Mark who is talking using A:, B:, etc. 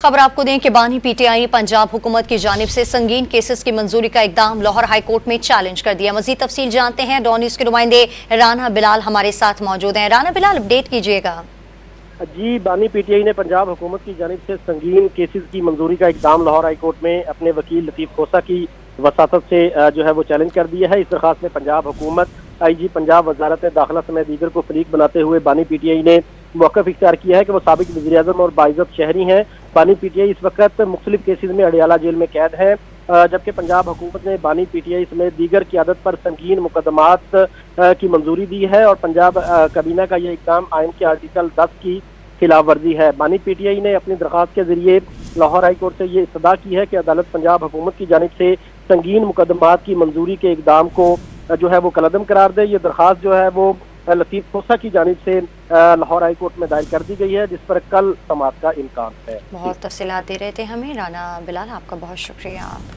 A: खबर आपको दें कि बानी पीटीआई ने पंजाब हुकूमत की जानिब से संगीन केसेस की मंजूरी का इकदाम लाहौर हाई कोर्ट में चैलेंज कर दिया। मजीद तफसील जानते हैं, डॉन न्यूज़ के नुमाइंदे राना बिलाल हमारे साथ मौजूद हैं। राना बिलाल, अपडेट कीजिएगा।
B: जी, बानी पीटीआई ने पंजाब हुकूमत की जानिब से संगीन केसेस की मंजूरी का इकदाम लाहौर हाई कोर्ट में अपने वकील लतीफ खोसा की वसातत से जो है वो चैलेंज कर दिया है। इस दरखास्त में पंजाब हुकूमत, IG पंजाब, वजारत दाखिला समेत दीगर को फरीक बनाते हुए बानी पीटीआई ने मौक़िफ़ इख्तियार किया है कि वो साबिक वज़ीर-ए-आज़म और बाइज़्ज़त शहरी हैं। बानी पीटीआई इस वक्त मुख्तलिफ केसेस में अडियाला जेल में कैद है, जबकि पंजाब हुकूमत ने बानी पीटीआई समेत दीगर क़ियादत पर संगीन मुकदमात की मंजूरी दी है और पंजाब काबीना का यह इक़दाम आइन के आर्टिकल 10 की खिलाफ वर्जी है। बानी पीटीआई ने अपनी दरखास्त के जरिए लाहौर हाई कोर्ट से ये इस्तदा की है कि अदालत पंजाब हुकूमत की जानिब से संगीन मुकदमात की मंजूरी के इक़दाम को जो है वो कलअदम करार दे। ये दरखास्त जो है वो लतीफ खोसा की जानिब से लाहौर हाई कोर्ट में दायर कर दी गई है, जिस पर कल समाअत का इम्कान है।
A: बहुत तफसीलात दे रहे थे हमें राना बिलाल, आपका बहुत शुक्रिया।